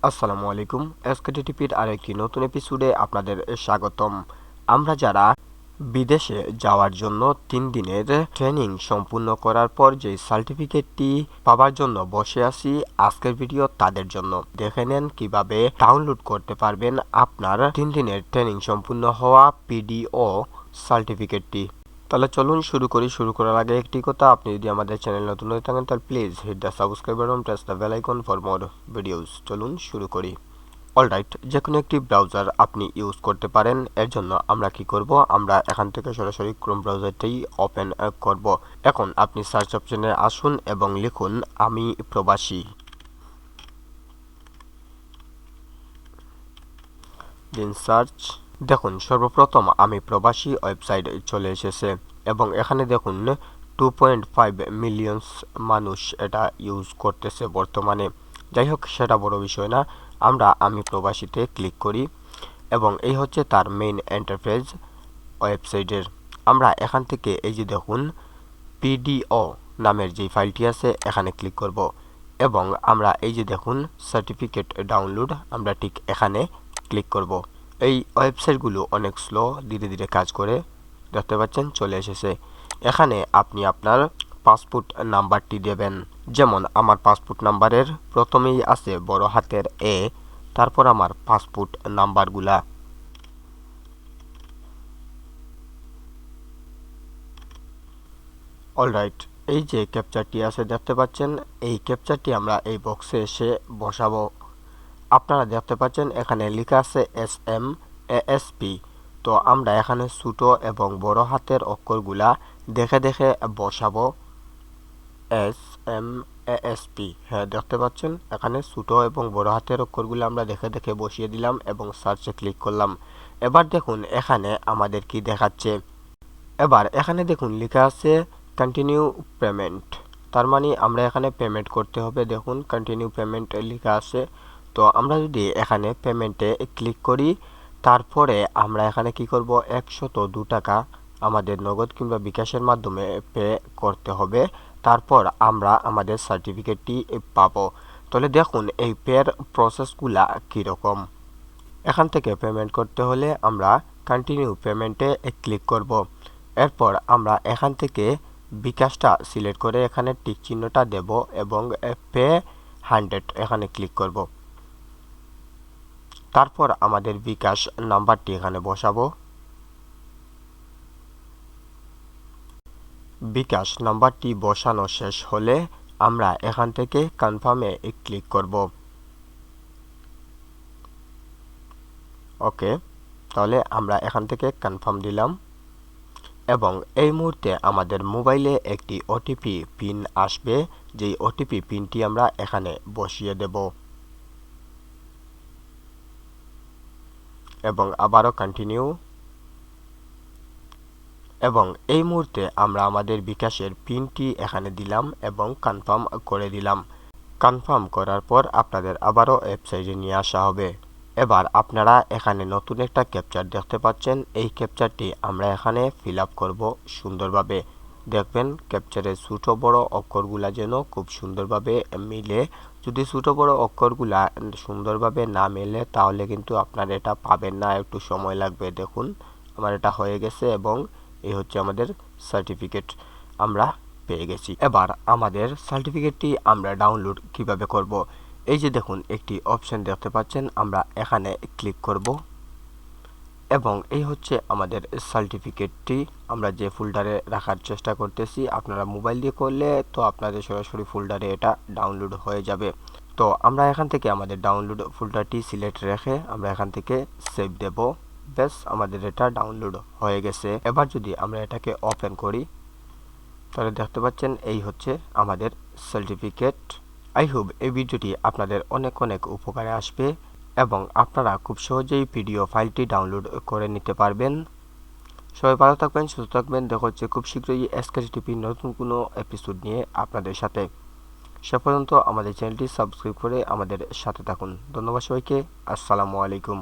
আসসালামু আলাইকুম। এসকেটিপির আরেকটি নতুন এপিসোডে আপনাদের স্বাগতম। আমরা যারা বিদেশে যাওয়ার জন্য 3 দিনের ট্রেনিং সম্পূর্ণ করার পর যে সার্টিফিকেটটি পাওয়ার জন্য বসে আছি, আজকের ভিডিও তাদের জন্য। দেখে নেন কিভাবে ডাউনলোড করতে পারবেন আপনার 3 দিনের ট্রেনিং সম্পূর্ণ হওয়া PDO সার্টিফিকেটটি। তাহলে চলুন শুরু করি। শুরু করার আগে একটি কথা, আপনি যদি আমাদের চ্যানেল নতুন হয়ে থাকেন তাহলে please hit the subscribe button, press the bell icon for more videos. চলুন শুরু করি। অলরাইট, যে কোনো একটি ব্রাউজার আপনি ইউজ করতে পারেন। এর জন্য আমরা কি করব, আমরা এখান থেকে সরাসরি ক্রোম ব্রাউজারটাই ওপেন করব। এখন আপনি সার্চ অপশনে আসুন এবং লিখুন আমি প্রবাসী। দিন সার্চ। দেখুন সর্বপ্রথম আমি প্রবাসী ওয়েবসাইট চলে এসেছে এবং এখানে দেখুন 2.5 মিলিয়ন মানুষ এটা ইউজ করতেছে বর্তমানে। যাই হোক, সেটা বড় বিষয় না। আমরা আমি প্রবাসীতে ক্লিক করি এবং এই হচ্ছে তার মেইন ইন্টারফেস ওয়েবসাইটের। আমরা এখান থেকে এই যে দেখুন PDO নামের যে ফাইলটি আছে এখানে ক্লিক করব এবং আমরা এই যে দেখুন সার্টিফিকেট ডাউনলোড, আমরা ঠিক এখানে ক্লিক করব। এই ওয়েবসাইটগুলো অনেক স্লো, ধীরে ধীরে কাজ করে। দেখতে পাচ্ছেন চলে এসেছে। এখানে আপনি আপনার পাসপোর্ট নাম্বারটি দেবেন। যেমন আমার পাসপোর্ট নাম্বারের প্রথমেই আছে বড় হাতের A, তারপর আমার পাসপোর্ট নাম্বারগুলা। অলরাইট, এই যে ক্যাপচারটি আছে দেখতে পাচ্ছেন, এই ক্যাপচারটি আমরা এই বক্সে এসে বসাবো। আপনারা দেখতে পাচ্ছেন এখানে লেখা আছে SMASP। তো আমরা এখানে ছোট এবং বড় হাতের অক্ষরগুলা দেখে দেখে বসাবো। SMASP, হ্যাঁ দেখতে পাচ্ছেন এখানে ছোট এবং বড় হাতের অক্ষরগুলো আমরা দেখে দেখে বসিয়ে দিলাম এবং সার্চে ক্লিক করলাম। এবার দেখুন এখানে আমাদের কি দেখাচ্ছে। এবার এখানে দেখুন লেখা আছে কন্টিনিউ পেমেন্ট। তার মানে আমরা এখানে পেমেন্ট করতে হবে। দেখুন কন্টিনিউ পেমেন্ট লেখা আছে। তো আমরা যদি এখানে পেমেন্টে ক্লিক করি, তারপরে আমরা এখানে কি করব, 102 টাকা আমাদের নগদ কিংবা বিকাশের মাধ্যমে পে করতে হবে। তারপর আমরা আমাদের সার্টিফিকেটটি পাবো। তাহলে দেখুন এই পের প্রসেসগুলা কীরকম। এখান থেকে পেমেন্ট করতে হলে আমরা কন্টিনিউ পেমেন্টে ক্লিক করব। এরপর আমরা এখান থেকে বিকাশটা সিলেক্ট করে এখানে টিক চিহ্নটা দেব এবং পে 100 এখানে ক্লিক করব। তারপর আমাদের বিকাশ নাম্বারটি এখানে বসাবো। বিকাশ নাম্বারটি বসানো শেষ হলে আমরা এখান থেকে কনফার্মে ক্লিক করব। ওকে, তাহলে আমরা এখান থেকে কনফার্ম দিলাম এবং এই মুহূর্তে আমাদের মোবাইলে একটি ওটিপি পিন আসবে। যেই ওটিপি পিনটি আমরা এখানে বসিয়ে দেব এবং আবারও কন্টিনিউ। এবং এই মুহূর্তে আমরা আমাদের বিকাশের পিনটি এখানে দিলাম এবং কনফার্ম করে দিলাম। কনফার্ম করার পর আপনাদের আবারও ওয়েবসাইটে নিয়ে আসা হবে। এবার আপনারা এখানে নতুন একটা ক্যাপচার দেখতে পাচ্ছেন। এই ক্যাপচারটি আমরা এখানে ফিল আপ করব সুন্দরভাবে। দেখবেন ক্যাপচারের ছোট বড় অক্ষরগুলা যেন খুব সুন্দরভাবে মিলে। যদি ছোট বড় অক্ষরগুলা সুন্দরভাবে না মেলে তাহলে কিন্তু আপনারা এটা পাবেন না, একটু সময় লাগবে। দেখুন আমার এটা হয়ে গেছে এবং এই হচ্ছে আমাদের সার্টিফিকেট, আমরা পেয়ে গেছি। এবার আমাদের সার্টিফিকেটটি আমরা ডাউনলোড কিভাবে করব, এই যে দেখুন একটি অপশন দেখতে পাচ্ছেন, আমরা এখানে ক্লিক করব এবং এই হচ্ছে আমাদের সার্টিফিকেটটি। আমরা যে ফোল্ডারে রাখার চেষ্টা করতেছি, আপনারা মোবাইল দিয়ে করলে তো আপনাদের সরাসরি ফোল্ডারে এটা ডাউনলোড হয়ে যাবে। তো আমরা এখান থেকে আমাদের ডাউনলোড ফোল্ডারটি সিলেক্ট রেখে আমরা এখান থেকে সেভ দেব। ব্যাস, আমাদের এটা ডাউনলোড হয়ে গেছে। এবার যদি আমরা এটাকে ওপেন করি তাহলে দেখতে পাচ্ছেন এই হচ্ছে আমাদের সার্টিফিকেট। আই হোপ এই ভিডিওটি আপনাদের অনেক অনেক উপকারে আসবে এবং আপনারা খুব সহজেই পিডিও ফাইলটি ডাউনলোড করে নিতে পারবেন। সবাই ভালো থাকবেন, সুস্থ থাকবেন। দেখা হচ্ছে খুব শীঘ্রই এসকেটিপির নতুন কোনো এপিসোড নিয়ে আপনাদের সাথে। সে পর্যন্ত আমাদের চ্যানেলটি সাবস্ক্রাইব করে আমাদের সাথে থাকুন। ধন্যবাদ সবাইকে। আসসালামু আলাইকুম।